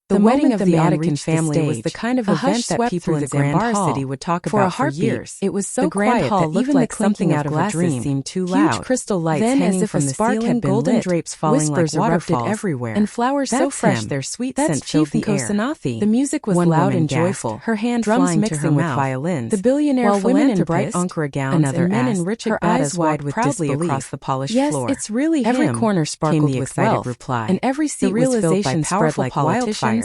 The wedding of the Ottoman family was the kind of event that people in Grand City would talk about for years. It was so quiet that even the clinking out of a dream seemed too loud. Huge crystal lights hanging from the ceiling, golden drapes falling like waterfalls everywhere, and flowers so fresh their sweet scent filled the air. The music was loud and joyful, her hand drums mixing with violins. The billionaire while women in bright Ankara gowns and men in rich her eyes wide with disbelief across the polished floor. Yes, it's really him. Every corner sparkled with wealth, and every seat was filled by powerful like wildfire.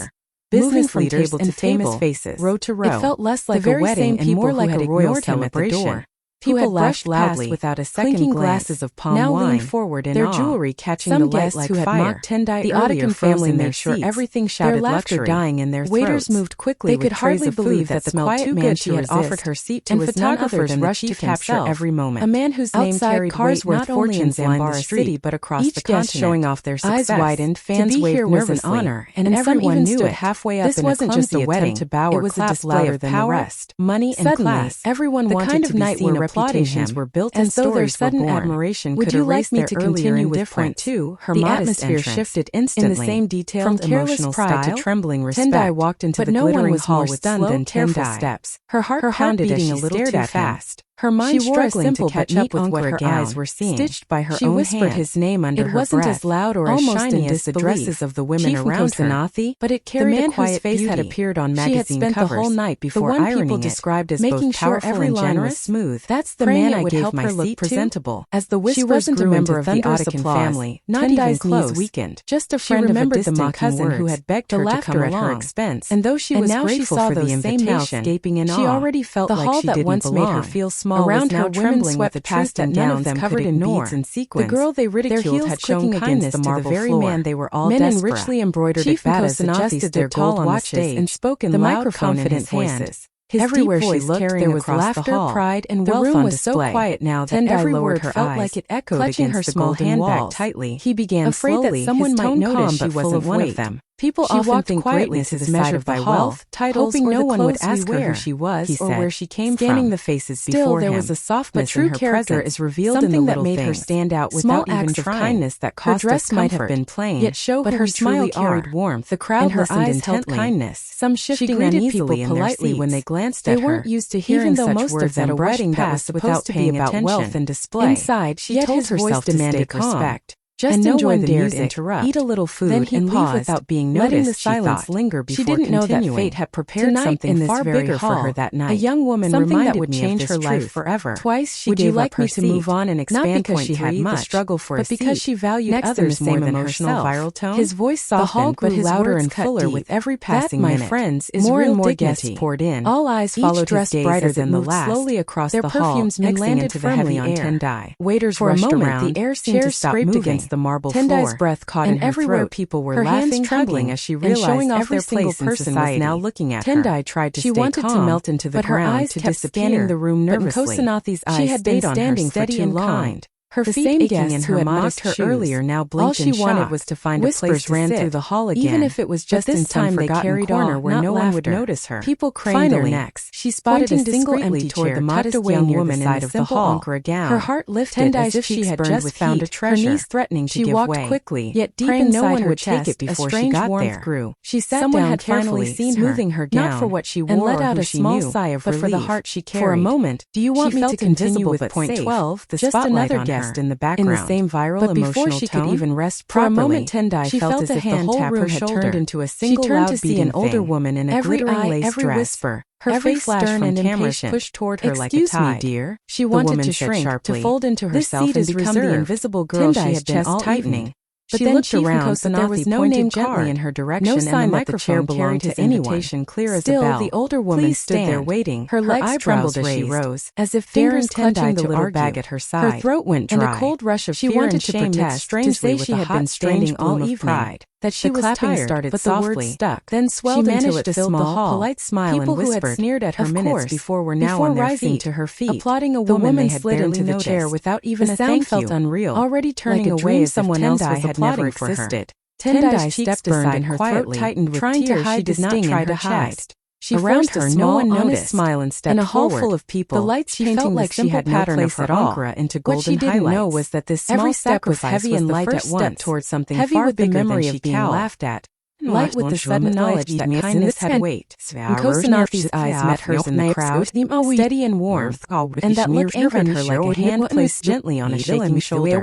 Business leaders and famous faces, row to row. It felt less like a wedding and more like a royal celebration. People laughed loudly without a second glasses of palm now wine, leaned forward in their jewelry catching the light like fire. The Ottoman family made sure everything shouted their laughter luxury. Dying in their throats. Waiters moved quickly. They could hardly believe that the quiet man she had offered her seat to and was none other than rushed to capture every moment. A man whose name carried cars worth fortunes lined the city, but across the continent, showing off their success. Eyes widened, fans waved nervously. Was an honor, and everyone knew it. Halfway up, this wasn't just a wedding to bow or clap. It was a display of power, money, and class. Everyone wanted to be seen applauding him. Were built as though their sudden admiration could erase their earlier indifference. The atmosphere shifted instantly, in the same detailed, from careless pride to trembling respect. Tendai walked into the glittering hall with slow, careful steps. Her heart pounded as she stared at him. Her mind struggling to catch up with what her eyes were seeing. Stitched by her own whispered his name under her breath. It wasn't as loud or as shiny as the dresses of the women around her, but it carried a quiet beauty. Face had appeared on magazine covers. She had spent the whole night before ironing it, described as making both powerful and generous. Smooth. That's the man I gave my seat presentable. As the whispers grew into the Ottoman family, not even close, weakened. Just a friend of a distant cousin who had begged her to come at her expense. And though she was grateful for the invitation, gaping in awe, she already felt like she didn't belong. Made her feel small. Around her, women swept past and gowns covered in beads and sequins. The girl they ridiculed had shown kindness to the very man they were all desperate. Men in richly embroidered ekbatas adjusted their gold watches and spoke in loud, confident voices. Everywhere she looked, there was laughter, pride, and wealth on display. The room was so quiet now that every word felt like it echoed against her small handbag tightly. He began afraid that someone might notice she wasn't one of them. People often think greatness is measured by wealth, titles, hoping no one would ask her who she was or where she came from. Scanning the faces before him. Still, there was a softness in her character is revealed in the little things. Something that made her stand out without acts of kindness that cost her dress might have been plain, yet show but her smile carried warmth. The crowd and her eyes held kindness. Some shifting uneasily politely when they glanced at her. They weren't used to hearing such words at a wedding that was supposed to be about wealth and display. Inside, she told herself to stay calm. Just enjoy the music, interrupt, eat a little food, then and leave without being noticed. Letting the silence linger before continuing. She didn't know that fate had prepared something far bigger for her that night. A young woman something that would change her life forever. Twice she gave up her seat. Would you like me to move on and expand? Not because she had much, the struggle for but because she valued others more than emotional viral tone. His voice softened, the hall grew louder and fuller with every passing minute. My friends, is more and more guests poured in. All eyes followed his gaze brighter than the last. Slowly across the hall, exhaling into the heavy air. Waiters rushed around. The air seemed to stop against the marble floor. Breath caught in her throat. People were laughing, trembling as she realized showing off every single person was now looking at her. Tendai tried to stay calm. She wanted to melt into the ground, but her eyes kept scanning the room nervously. Kosanathi's eyes had been standing steady and kind. Her feet aching and her mocked her earlier now blinked in shock. All she wanted was to find a place to ran through the hall again. Even if it was just in some forgotten corner where no one would notice her. People craned their necks. She spotted a single empty chair tucked away near the side of the hall. Her heart lifted as if she had just found a treasure. Her knees threatening to give way. She walked quickly, yet deep inside her chest, a strange warmth grew. She sat down carefully, smoothing her gown, not for what she wore and let out a small sigh of relief, but for the heart she carried. For a moment, do you want me to continue with point 12? The spotlight on her. In the background, in the same viral but before she could even rest properly, for a moment Tendai felt as if the whole room had turned into a single she turned to see an older woman in a glittering lace dress. Whisper, her face stern and impatient, pushed toward her like a tide. Excuse me, dear. She wanted to shrink, sharply, to fold into herself and become the invisible girl she had been all tightening. But then looked around, but there was no name gently in her direction, no sign that the chair belonged to anyone. Clear as a bell. The older woman stood there waiting. Her legs trembled as she rose, as if fingers clutching the little bag at her side. Her throat went dry, and a cold rush of fear and shame mixed strangely with a hot, strange all evening. That she was tired, started but softly. The words stuck. Then swelled until it filled the hall. Polite smile people and whispered, who had sneered at her minutes before were now on their feet, to her feet, applauding a woman they had slid into the chair without even a thank you. The sound felt unreal, already turning away as someone else had never existed. Tendai's stepped aside and her throat tightened with trying to hide the sting in her chest. She around her, no one noticed. Smile and stepped in a hall full of people. The lights painting like she had no place at all. Into golden what she didn't know was that this small step was heavy and light at once, towards something heavy far with the memory of being laughed at. light with the sudden knowledge that kindness had weight. And Kosanathi's eyes met hers in the crowd, steady and warm, and that look anchored her like a hand placed gently on a shaking shoulder.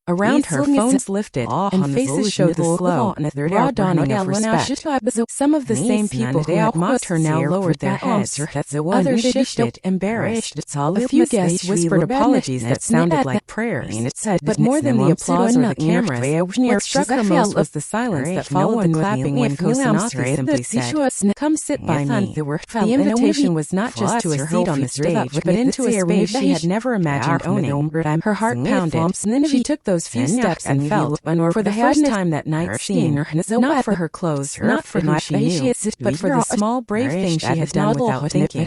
Around her, phones lifted, and faces showed the slow, raw dawning of respect. Some of the same people who had mocked her now lowered their heads. Others shifted, embarrassed. A few guests whispered apologies that sounded like prayers. But more than the applause or the cameras, what struck her most was the silence that followed the clapping when Kosanathi simply said, "Come sit by me." The invitation was not just to a seat on the stage, but into a space she had never imagined owning. Her heart pounded. She took those few steps and felt, for the first time that night, seen, not for her clothes, not for who she knew, but for the small, brave thing she had done without thinking.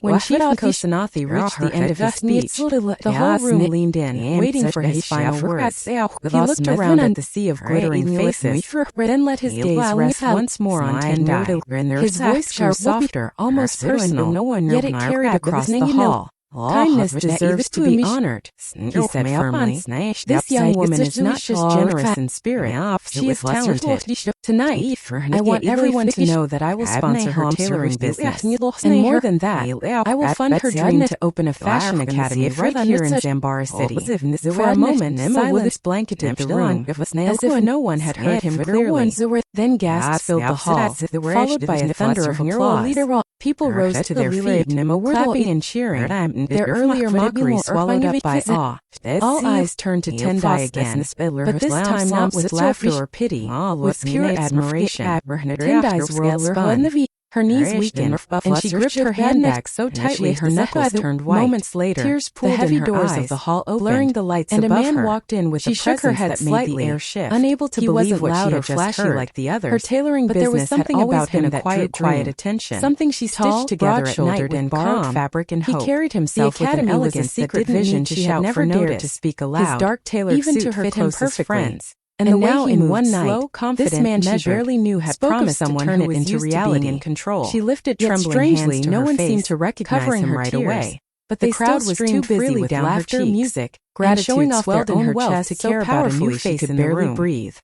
When Chief Kosanathi reached the end of his speech, the whole room leaned in, waiting for his final words. He looked around at the sea of glittering faces, then let his gaze rest once more on Tendai. His voice grew softer, almost personal, yet it carried across the hall. Kindness deserves to be honored, he said firmly. This young woman is not just generous in spirit, she is talented. Tonight, I want everyone to know that I will sponsor her tailoring business. And more than that, I will fund her dream to open a fashion academy right here in Zambara City. For a moment, silence blanketed the room, as if no one had heard him clearly. Then gasps filled the hall, followed by a thunder of applause. People rose to their feet, clapping and cheering, their earlier mockery swallowed up by awe. All eyes turned to Tendai again, but this time not with laughter or pity, with pure admiration. Tendai's world spun. Her knees weakened, and she gripped her handbag so tightly her knuckles turned white. Moments later, tears pooled the heavy doors of the hall opened, blurring the lights above her. And a man walked in with a presence that made the air shift. Unable to believe what she had just heard, like the others. Her tailoring business had always been a quiet attention. Something she stitched together at night with borrowed fabric and hope. He carried himself with an elegance that didn't need to shout for notice. To speak aloud. His dark tailored suit fit him perfectly. And now in one night, this man she barely knew had promised someone to turn it into reality and control. She lifted trembling hands to her face, no one seemed to recognize him right away. But the crowd was too busy with laughter, music, gratitude, showing off their own wealth to care about a new face in the room.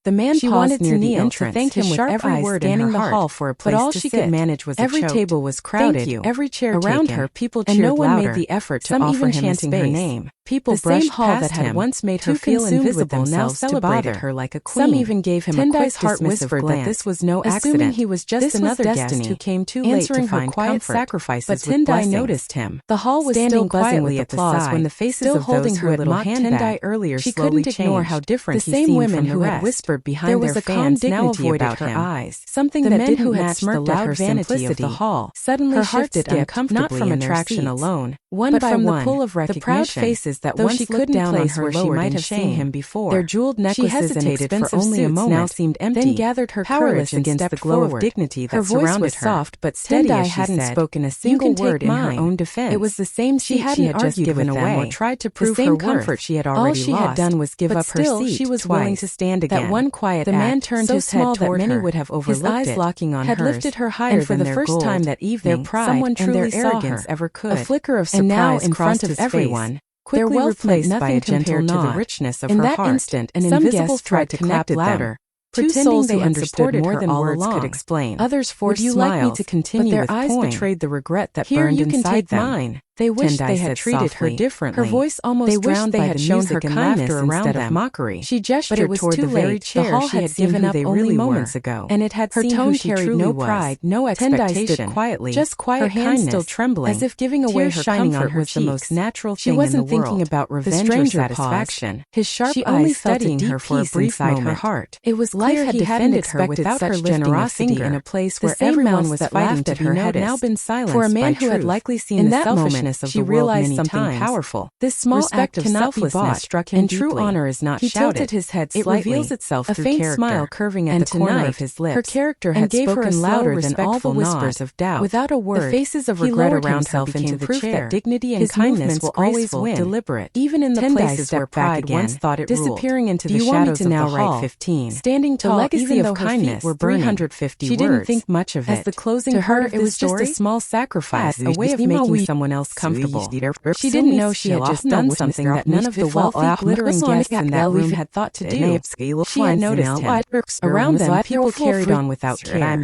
The man paused near the entrance, thank him with every word scanning the hall for a place to sit. But all she could manage was every table was crowded, every chair around her, people cheered louder, and no one made the effort to offer him a space. People brushed past him. That had once made her feel invisible now celebrated her like a queen. Some even gave him a quick heart whispered that this was no accident. Assuming he was just another guest who came too late to find quiet sacrifices. But Tendai noticed him. The hall was still buzzing with applause when the faces of those who had mocked Tendai earlier slowly changed. She couldn't ignore how different he seemed from the rest. Who had whispered behind their fans now avoided her eyes. Something that didn't match the loud vanity of the hall. Suddenly her heart shifted uncomfortably, not from attraction alone, but from the pull of recognition. The proud faces that once she looked down on her, she might have seen him before. Their jeweled necklaces and expensive only a moment now seemed empty. Then gathered her courage against the glow of dignity that surrounded her. Her voice was soft but steady as she hadn't spoken a single word in her own defense. It was the same seat she had just given away or tried to prove her comfort she had already lost. All she had done was give up her seat. She was willing to stand again. That one quiet act, the man turned his head toward her. Many would have overlooked it. His eyes locking on hers had lifted her higher than their gold. And for the first time that evening, their pride someone truly and their arrogance ever could. A flicker of surprise crossed his face. Their wealth replaced by a gentle nod. To the richness of her heart. In that instant, an invisible tried to clap louder. Two souls they understood more than words could explain. Others forced smiles, like me to continue but their eyes betrayed the regret that burned inside them. Mine. They wished they had treated her differently. Her voice almost drowned by the shown her kindness instead of mockery. She gestured toward the very chair the hall had given up only moments ago, and it had her tone carried no pride, no expectation. Tendai stood quietly, just quiet, her hand still trembling, as if giving away her comfort was the most natural thing in the world. She wasn't thinking about revenge or satisfaction. His sharp eyes studying her for a brief moment. Her heart. It was clear he hadn't expected such generosity in a place where everyone was fighting at her had now been silenced. For a man who had likely seen the selfishness of she realized something powerful. This small act of selflessness struck him deeply. True honor is not shouted. He tilted his head slightly. It reveals itself through character. A faint smile curving at the corner of his lips. Her character had spoken louder than all the whispers of doubt. Without a word, the faces of regret around her became proof that dignity and kindness will always win. Deliberate, even in the places where pride once thought it ruled. Disappearing into the shadows of the hall. 15. Standing tall, the legacy of kindness were 350 words. She didn't think much of it. As the closing to her, it was just a small sacrifice, a way of making someone else comfortable. She didn't know she had just done something that none of the wealthy, glittering guests in that room had thought to do. She had noticed him. Around them, people carried on without care.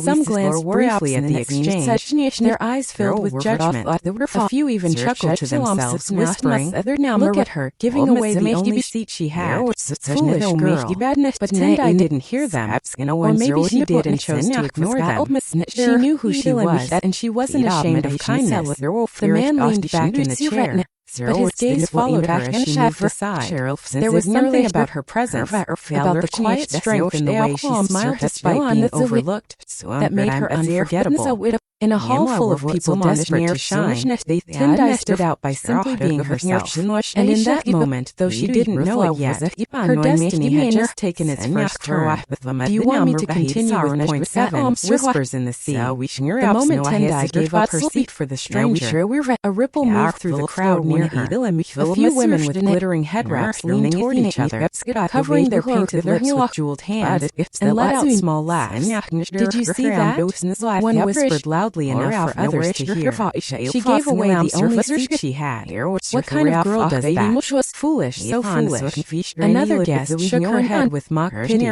Some glanced briefly at the exchange, their eyes filled with judgment. A few even chuckled to themselves, whispering, "Look at her, giving away the only seat she had. Foolish girl." But Tendai didn't hear them. Or maybe she did and chose to ignore them. She knew who she was, and she wasn't ashamed of kindness. The man leaned back in the chair, but his gaze followed her as she moved aside. There was something about her presence, about the quiet strength in the way she smiled despite being overlooked, that made her unforgettable. In a hall full of people desperate to shine, Tendai stood out by simply being herself. And in that moment, though she didn't know it yet, her destiny had just taken its first turn. "Do you want me to continue with point 7? Whispers in the sea. The moment Tendai gave up her seat for the stranger, a ripple moved through the crowd near her. A few women with glittering head wraps leaned toward each other, covering their painted lips with jeweled hands, and let out small laughs. "Did you see that?" one whispered loudly enough for others to hear. "She gave away the only seat she had. What kind of girl does that? Foolish, so foolish." Another guest shook her head with mock pity.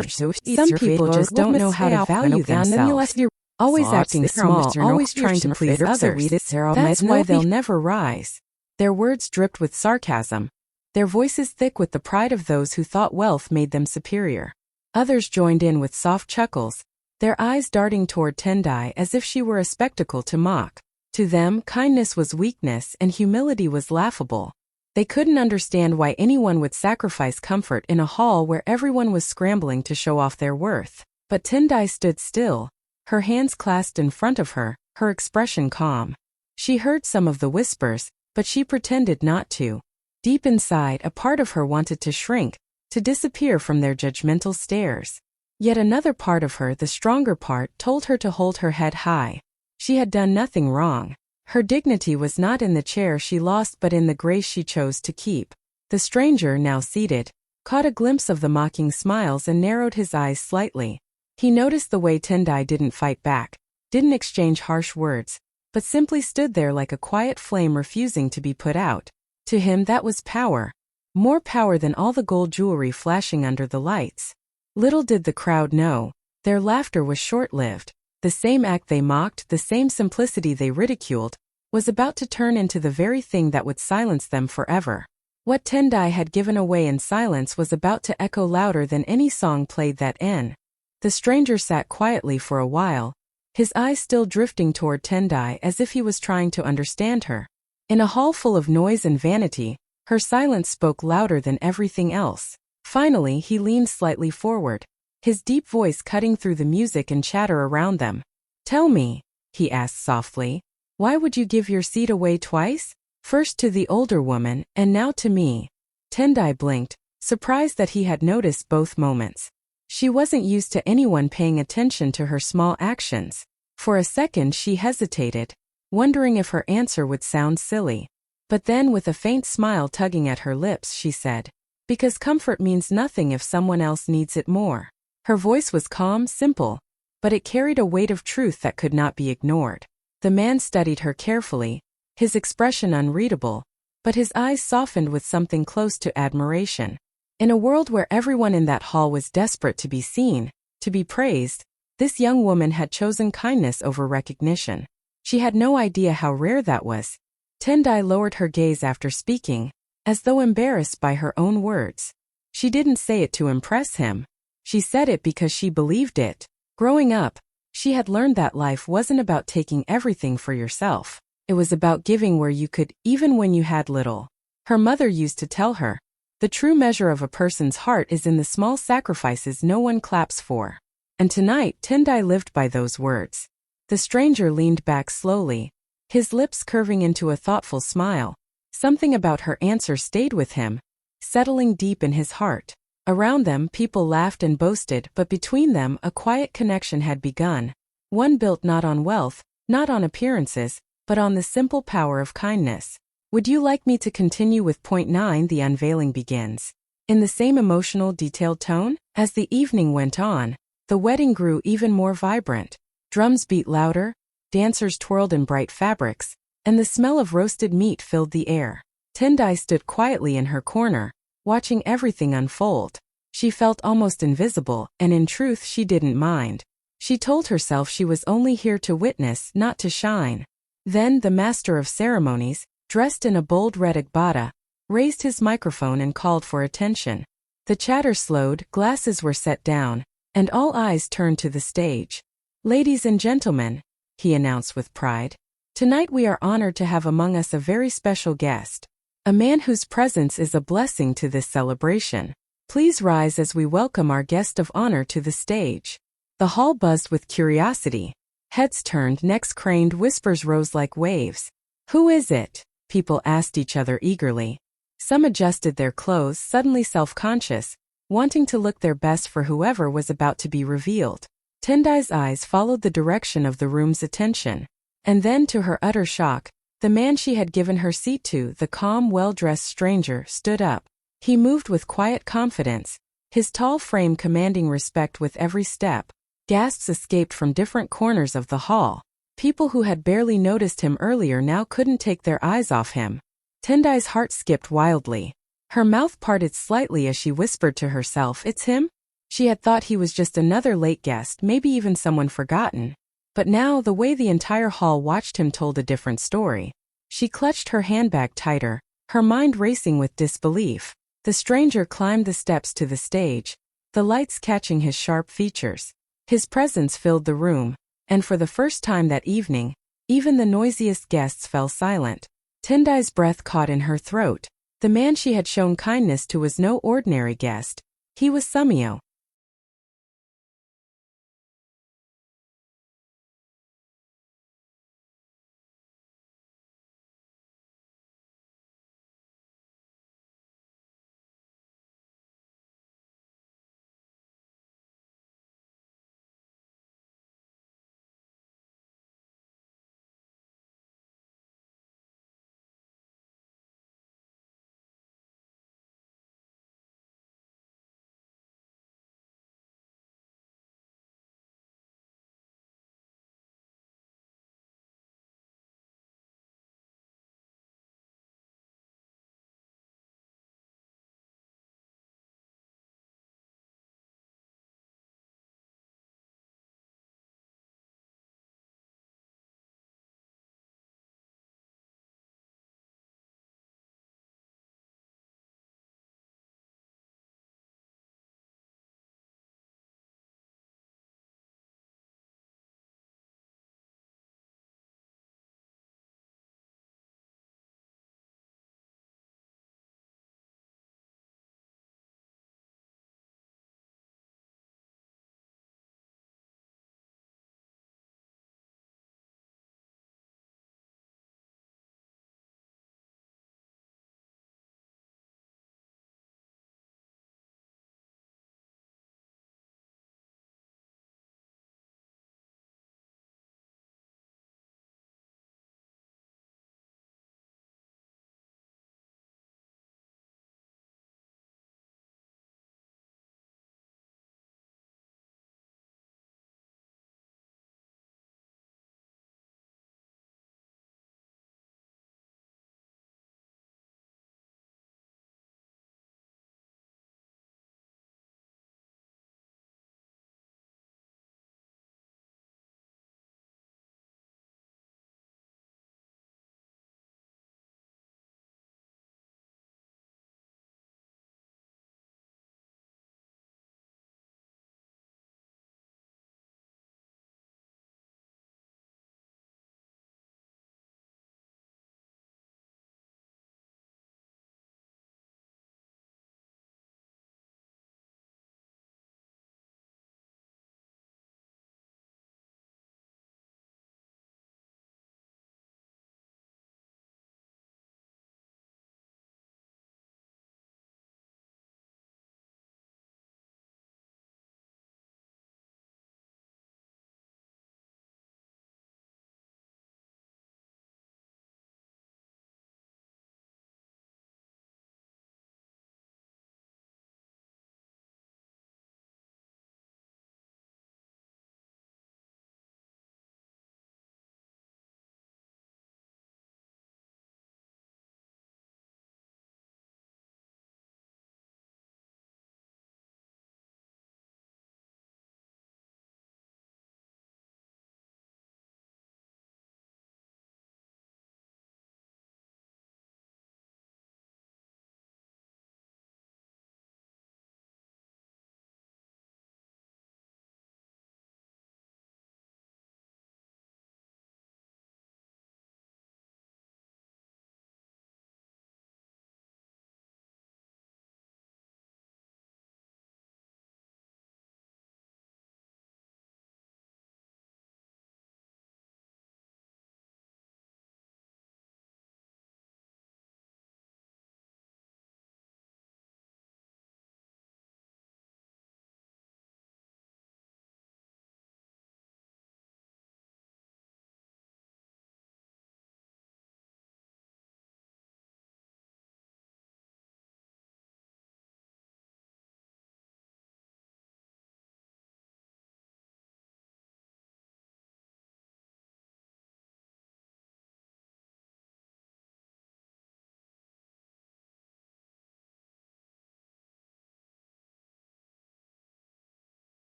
"Some people just don't know how to value themselves. Always acting small, always trying to please others. That's why they'll never rise." Their words dripped with sarcasm, their voices thick with the pride of those who thought wealth made them superior. Others joined in with soft chuckles, their eyes darting toward Tendai as if she were a spectacle to mock. To them, kindness was weakness and humility was laughable. They couldn't understand why anyone would sacrifice comfort in a hall where everyone was scrambling to show off their worth. But Tendai stood still, her hands clasped in front of her, her expression calm. She heard some of the whispers, but she pretended not to. Deep inside, a part of her wanted to shrink, to disappear from their judgmental stares. Yet another part of her, the stronger part, told her to hold her head high. She had done nothing wrong. Her dignity was not in the chair she lost but in the grace she chose to keep. The stranger, now seated, caught a glimpse of the mocking smiles and narrowed his eyes slightly. He noticed the way Tendai didn't fight back, didn't exchange harsh words, but simply stood there like a quiet flame refusing to be put out. To him that was power. More power than all the gold jewelry flashing under the lights. Little did the crowd know, their laughter was short-lived. The same act they mocked, the same simplicity they ridiculed, was about to turn into the very thing that would silence them forever. What Tendai had given away in silence was about to echo louder than any song played that end. The stranger sat quietly for a while, his eyes still drifting toward Tendai as if he was trying to understand her. In a hall full of noise and vanity, her silence spoke louder than everything else. Finally, he leaned slightly forward, his deep voice cutting through the music and chatter around them. "Tell me," he asked softly, "why would you give your seat away twice? First to the older woman, and now to me." Tendai blinked, surprised that he had noticed both moments. She wasn't used to anyone paying attention to her small actions. For a second she hesitated, wondering if her answer would sound silly. But then, with a faint smile tugging at her lips, she said, "Because comfort means nothing if someone else needs it more." Her voice was calm, simple, but it carried a weight of truth that could not be ignored. The man studied her carefully, his expression unreadable, but his eyes softened with something close to admiration. In a world where everyone in that hall was desperate to be seen, to be praised, this young woman had chosen kindness over recognition. She had no idea how rare that was. Tendai lowered her gaze after speaking, as though embarrassed by her own words. She didn't say it to impress him. She said it because she believed it. Growing up, she had learned that life wasn't about taking everything for yourself. It was about giving where you could, even when you had little. Her mother used to tell her, "The true measure of a person's heart is in the small sacrifices no one claps for." And tonight, Tendai lived by those words. The stranger leaned back slowly, his lips curving into a thoughtful smile. Something about her answer stayed with him, settling deep in his heart. Around them, people laughed and boasted, but between them, a quiet connection had begun. One built not on wealth, not on appearances, but on the simple power of kindness. "Would you like me to continue with point 9? The unveiling begins." In the same emotional, detailed tone, as the evening went on, the wedding grew even more vibrant. Drums beat louder, dancers twirled in bright fabrics, and the smell of roasted meat filled the air. Tendai stood quietly in her corner, watching everything unfold. She felt almost invisible, and in truth she didn't mind. She told herself she was only here to witness, not to shine. Then the master of ceremonies, dressed in a bold red agbada, raised his microphone and called for attention. The chatter slowed, glasses were set down, and all eyes turned to the stage. "Ladies and gentlemen," he announced with pride, "tonight we are honored to have among us a very special guest. A man whose presence is a blessing to this celebration. Please rise as we welcome our guest of honor to the stage." The hall buzzed with curiosity. Heads turned, necks craned, whispers rose like waves. "Who is it?" people asked each other eagerly. Some adjusted their clothes, suddenly self-conscious, wanting to look their best for whoever was about to be revealed. Tendai's eyes followed the direction of the room's attention. And then, to her utter shock, the man she had given her seat to, the calm, well-dressed stranger, stood up. He moved with quiet confidence, his tall frame commanding respect with every step. Gasps escaped from different corners of the hall. People who had barely noticed him earlier now couldn't take their eyes off him. Tendai's heart skipped wildly. Her mouth parted slightly as she whispered to herself, "It's him?" She had thought he was just another late guest, maybe even someone forgotten. But now, the way the entire hall watched him told a different story. She clutched her handbag tighter, her mind racing with disbelief. The stranger climbed the steps to the stage, the lights catching his sharp features. His presence filled the room, and for the first time that evening, even the noisiest guests fell silent. Tendai's breath caught in her throat. The man she had shown kindness to was no ordinary guest. He was Sumio,